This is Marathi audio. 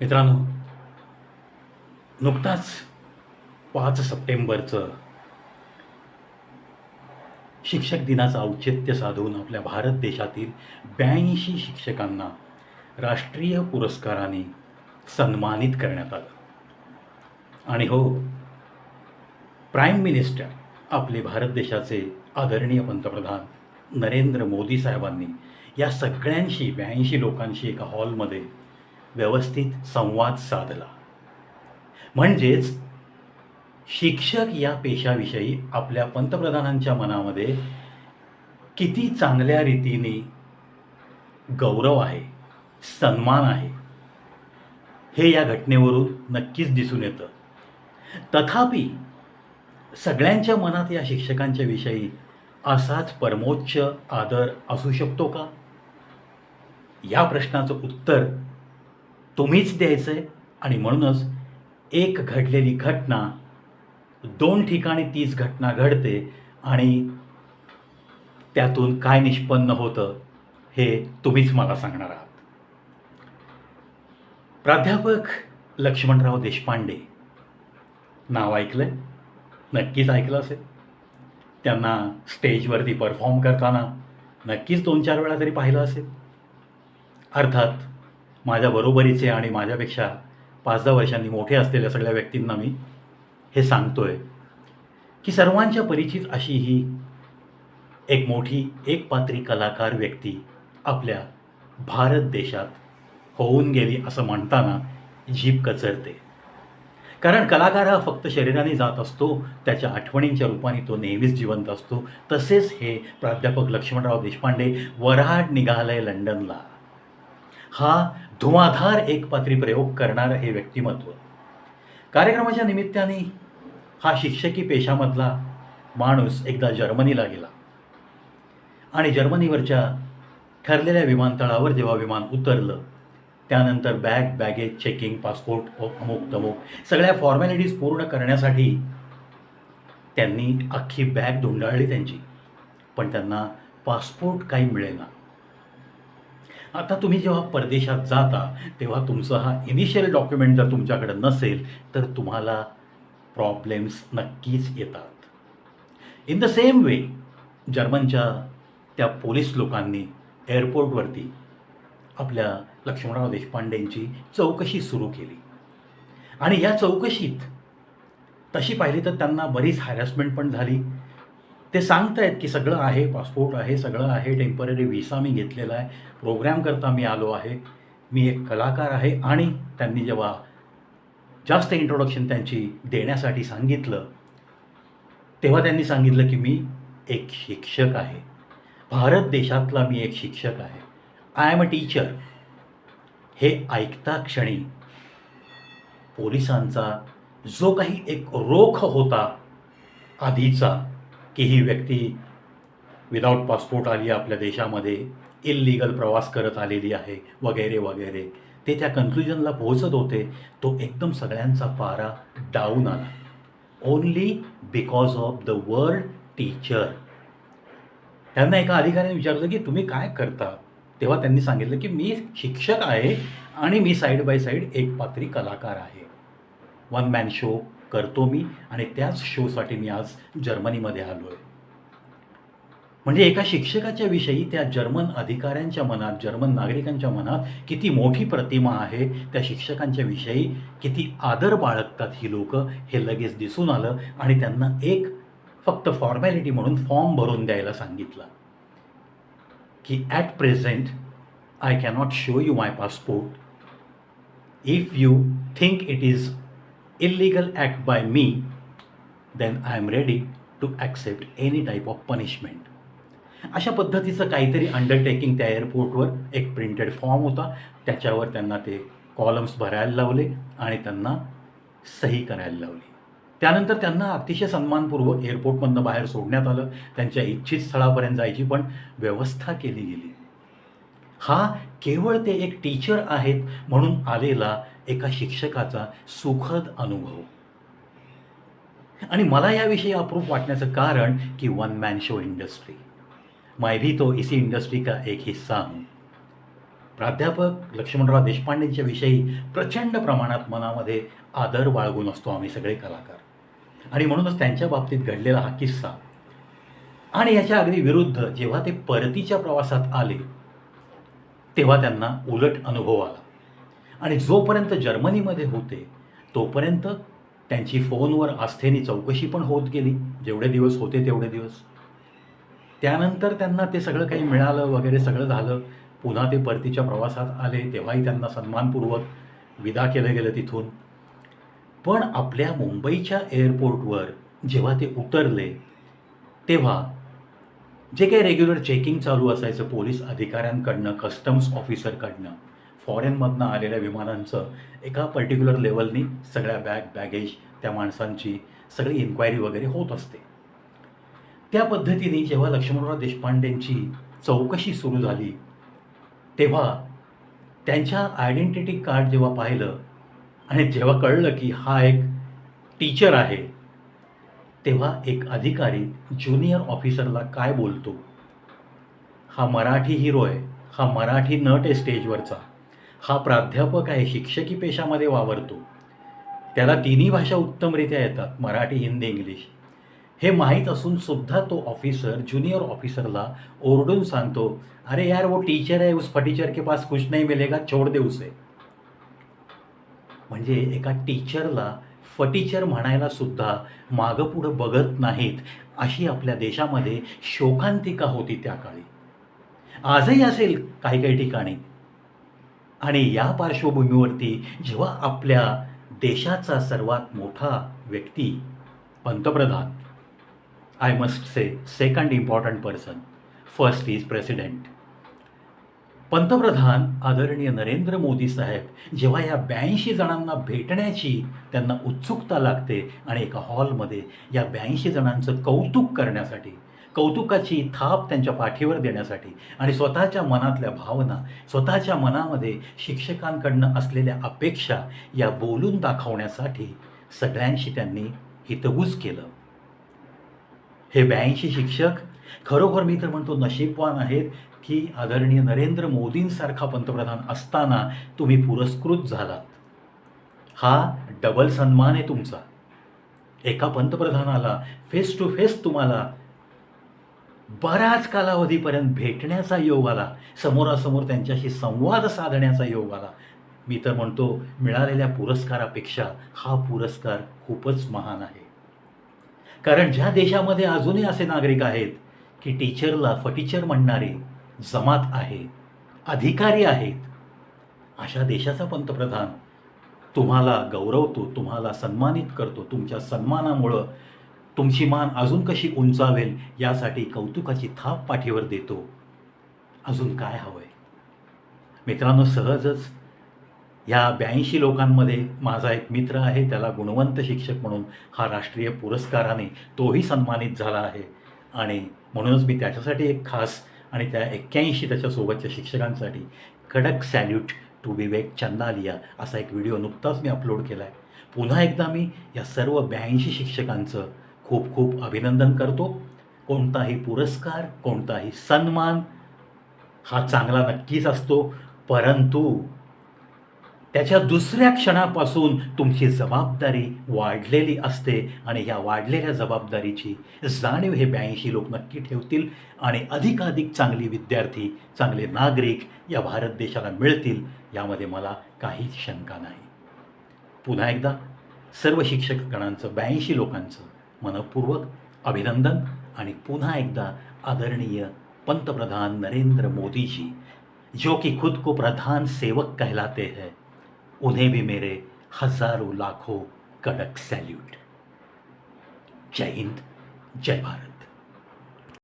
मित्रांनो, नुकताच 5 सप्टेंबरचं शिक्षक दिनाचं औचित्य साधून आपल्या भारत देशातील 82 शिक्षकांना राष्ट्रीय पुरस्काराने सन्मानित करण्यात आलं. आणि हो, प्राईम मिनिस्टर आपले भारत देशाचे आदरणीय पंतप्रधान नरेंद्र मोदी साहेबांनी या सगळ्यांशी 82 लोकांशी एका हॉलमध्ये व्यवस्थित संवाद साधला. म्हणजेच शिक्षक या पेशाविषयी आपल्या पंतप्रधानांच्या मनामध्ये किती चांगल्या रीतीने गौरव आहे, सन्मान आहे, हे या घटनेवरून नक्कीच दिसून येतं. तथापि सगळ्यांच्या मनात या शिक्षकांच्या विषयी असाच परमोच्च आदर असू शकतो का? या प्रश्नाचं उत्तर तुम्हीच द्यायचं आहे. आणि म्हणूनच एक घडलेली घटना 2 ठिकाणी तीच घटना घडते आणि त्यातून काय निष्पन्न होतं हे तुम्हीच मला सांगणार आहात. प्राध्यापक लक्ष्मणराव देशपांडे नाव ऐकलंय? नक्कीच ऐकलं असेल. त्यांना स्टेजवरती परफॉर्म करताना नक्कीच 2-4 वेळा तरी पाहिलं असेल. अर्थात माझ्या बरोबरीचे आणि माझ्यापेक्षा 5-10 वर्षांनी मोठे असलेल्या सगळ्या व्यक्तींना मी हे सांगतोय की सर्वांच्या परिचित अशी ही एक मोठी एकपात्री कलाकार व्यक्ती आपल्या भारत देशात होऊन गेली असं म्हणताना जीभ कचरते. कारण कलाकार हा फक्त शरीराने जात असतो, त्याच्या आठवणींच्या रूपाने तो नेहमीच जिवंत असतो. तसेच हे प्राध्यापक लक्ष्मणराव देशपांडे वऱ्हाड निघालंय लंडनला, हा धुवाधार एकपात्री प्रयोग करणारं हे व्यक्तिमत्व. कार्यक्रमाच्या निमित्ताने हा शिक्षकी पेशामधला माणूस एकदा जर्मनीला गेला आणि जर्मनीवरच्या ठरलेल्या विमानतळावर जेव्हा विमान उतरलं, त्यानंतर बॅगेज चेकिंग, पासपोर्ट अमुक तमुक सगळ्या फॉर्मॅलिटीज पूर्ण करण्यासाठी त्यांनी अख्खी बॅग धुंडाळली त्यांची, पण त्यांना पासपोर्ट काही मिळेना. आता तुम्ही जेव्हा परदेशात जाता तेव्हा तुमचा हा इनिशियल डॉक्युमेंट जर तुमच्याकडे नसेल तर तुम्हाला प्रॉब्लेम्स नक्कीच येतात. इन द सेम वे जर्मनच्या त्या पोलीस लोकांनी एअरपोर्टवरती आपल्या लक्ष्मणराव देशपांडेंची चौकशी सुरू केली. आणि या चौकशीत तशी पाहिली तर त्यांना बरीच हॅरॅसमेंट पण झाली. ते सांगतायत की सगळं आहे, पासपोर्ट आहे, सगळं आहे, टेम्पररी व्हिसा मी घेतलेला आहे, प्रोग्रॅम करता मी आलो आहे, मी एक कलाकार आहे. आणि त्यांनी जेव्हा जास्त इंट्रोडक्शन त्यांची देण्यासाठी सांगितलं तेव्हा त्यांनी सांगितलं की मी एक शिक्षक आहे, भारत देशातला मी एक शिक्षक आहे, आय एम अ टीचर. हे ऐकता क्षणी पोलिसांचा जो काही एक रोख होता आधीचा की ही व्यक्ती विदाऊट पासपोर्ट आली आपल्या देशामध्ये, इल्लीगल प्रवास करत आलेली आहे वगैरे वगैरे, ते त्या कन्क्लुजनला पोहोचत होते, तो एकदम सगळ्यांचा पारा डाऊन आला. Only because of the word teacher. त्यांना एका अधिकाऱ्याने विचारलं की तुम्ही काय करता? तेव्हा त्यांनी सांगितलं की मी शिक्षक आहे आणि मी साईड बाय साईड एकपात्री कलाकार आहे. 1 मॅन शो करतो मी आणि त्याच शोसाठी मी आज जर्मनीमध्ये आलो आहे. म्हणजे एका शिक्षकाच्या विषयी त्या जर्मन अधिकाऱ्यांच्या मनात, जर्मन नागरिकांच्या मनात किती मोठी प्रतिमा आहे, त्या शिक्षकांच्या विषयी किती आदर बाळगतात ही लोकं, हे लगेच दिसून आलं. आणि त्यांना एक फक्त फॉर्मॅलिटी म्हणून फॉर्म भरून द्यायला सांगितलं की at present I cannot show you my passport. If you think it is illegal act by me, then I am ready to accept any type of punishment. अशा पद्धतीचं काहीतरी अंडरटेकिंग त्या एअरपोर्टवर एक प्रिंटेड फॉर्म होता, त्याच्यावर त्यांना ते कॉलम्स भरायला लावले आणि त्यांना सही करायला लावली. त्यानंतर त्यांना अतिशय सन्मानपूर्वक एअरपोर्टमधनं बाहेर सोडण्यात आलं. त्यांच्या इच्छित स्थळापर्यंत जायची पण व्यवस्था केली गेली. हा केवळ ते एक टीचर आहेत म्हणून आलेला एका शिक्षकाचा सुखद अनुभव. आणि मला याविषयी अप्रूप वाटण्याचं कारण की 1 मॅन शो इंडस्ट्री, मैं भी तो इसी इंडस्ट्री का एक हिस्सा हूँ. प्राध्यापक लक्ष्मणराव देशपांडेंच्या विषयी प्रचंड प्रमाणात मनामध्ये आदर बाळगून असतो आम्ही सगळे कलाकार, आणि म्हणूनच त्यांच्या बाबतीत घडलेला हा किस्सा. आणि याच्या अगदी विरुद्ध जेव्हा ते परतीच्या प्रवासात आले तेव्हा त्यांना उलट अनुभव आला. आणि जोपर्यंत जर्मनीमध्ये होते तोपर्यंत त्यांची फोनवर आस्थेने चौकशी पण होत गेली, जेवढे दिवस होते तेवढे दिवस. त्यानंतर त्यांना ते सगळं काही मिळालं वगैरे सगळं झालं. पुन्हा ते परतीच्या प्रवासात आले तेव्हाही त्यांना सन्मानपूर्वक विदा केलं गेलं तिथून. पण आपल्या मुंबईच्या एअरपोर्टवर जेव्हा ते उतरले तेव्हा जे काही रेग्युलर चेकिंग चालू असायचं पोलीस अधिकाऱ्यांकडनं, कस्टम्स ऑफिसरकडनं, फॉरेनमधनं आलेल्या विमानांचं एका पर्टिक्युलर लेवलनी सगळ्या बॅगेज त्या माणसांची सगळी इन्क्वायरी वगैरे होत असते. त्या पद्धतीने जेव्हा लक्ष्मणराव देशपांडेंची चौकशी सुरू झाली तेव्हा त्यांच्या आयडेंटिटी कार्ड जेव्हा पाहिलं आणि जेव्हा कळलं की हा एक टीचर आहे, तेव्हा एक अधिकारी ज्युनियर ऑफिसरला काय बोलतो, हा मराठी हिरो आहे, हा मराठी नट आहे स्टेजवरचा, हा प्राध्यापक आहे, शिक्षकी पेशामध्ये वावरतो, त्याला तिन्ही भाषा उत्तमरित्या येतात, मराठी, हिंदी, इंग्लिश, हे माहीत असून सुद्धा तो ऑफिसर ज्युनियर ऑफिसरला ओरडून सांगतो, अरे यार वो टीचर है, उस फटीचर के पास कुछ नहीं मिलेगा, छोड़ दे उसे. म्हणजे एका टीचरला फटीचर म्हणायला सुद्धा मागं पुढं बघत नाहीत, अशी आपल्या देशामध्ये शोकांतिका होती त्या काळी. आजही असेल काही काही ठिकाणी. आणि या पार्श्वभूमीवरती जेव्हा आपल्या देशाचा सर्वात मोठा व्यक्ती, पंतप्रधान, I must say second important person, first is president, पंतप्रधान आदरणीय नरेंद्र मोदी साहेब जेव्हा या 82 जणांना भेटण्याची त्यांना उत्सुकता लागते आणि एका हॉलमध्ये या 82 जणांचं कौतुक करण्यासाठी, कौतुकाची थाप त्यांच्या पाठीवर देण्यासाठी आणि स्वतःच्या मनातल्या भावना, स्वतःच्या मनामध्ये शिक्षकांकडनं असलेल्या अपेक्षा या बोलून दाखवण्यासाठी सगळ्यांशी त्यांनी हितगुज केलं. हे 82 शिक्षक खरोखर मी तर म्हणतो नशीबवान आहेत की आदरणीय नरेंद्र मोदींसारखा पंतप्रधान असताना तुम्ही पुरस्कृत झालात. हा डबल सन्मान आहे तुमचा. एका पंतप्रधानाला फेस टू फेस तुम्हाला बराच कालावधीपर्यंत भेटण्याचा योग आला, समोरासमोर त्यांच्याशी संवाद साधण्याचा योग आला. मी तर म्हणतो मिळालेल्या पुरस्कारापेक्षा हा पुरस्कार खूपच महान आहे. कारण ज्या देशामध्ये अजूनही असे नागरिक आहेत की टीचरला फटीचर म्हणणारे जमात आहे, अधिकारी आहेत, अशा देशाचा पंतप्रधान तुम्हाला गौरवतो, तुम्हाला सन्मानित करतो, तुमच्या सन्मानामुळं तुमची मान अजून कशी उंचावेल यासाठी कौतुकाची थाप पाठीवर देतो. अजून काय हवंय मित्रांनो? सहजच या 82 लोकांमध्ये माझा एक मित्र आहे, त्याला गुणवंत शिक्षक म्हणून हा राष्ट्रीय पुरस्काराने तोही सन्मानित झाला आहे. आणि म्हणूनच मी त्याच्यासाठी एक खास आणि त्या 81 त्याच्यासोबतच्या शिक्षकांसाठी कडक सॅल्यूट टू विवेक चंदालिया असा एक व्हिडिओ नुकताच मी अपलोड केला आहे. पुन्हा एकदा मी या सर्व 82 शिक्षकांचं खूप खूप अभिनंदन करतो. कोणताही पुरस्कार, कोणताही सन्मान हा चांगला नक्कीच असतो, परंतु त्याच्या दुसऱ्या क्षणापासून तुमची जबाबदारी वाढलेली असते आणि ह्या वाढलेल्या जबाबदारीची जाणीव हे 82 लोक नक्की ठेवतील आणि अधिकाधिक चांगली विद्यार्थी, चांगले नागरिक या भारत देशाला मिळतील यामध्ये मला काहीच शंका नाही. पुन्हा एकदा सर्व शिक्षकगणांचं, 82 लोकांचं मनःपूर्वक अभिनंदन. आणि पुन्हा एकदा आदरणीय पंतप्रधान नरेंद्र मोदी जी, जो कि खुद को प्रधान सेवक कहलाते हैं, उन्हें भी मेरे हजारों लाखों कड़क सैल्यूट. जय हिंद, जय भारत.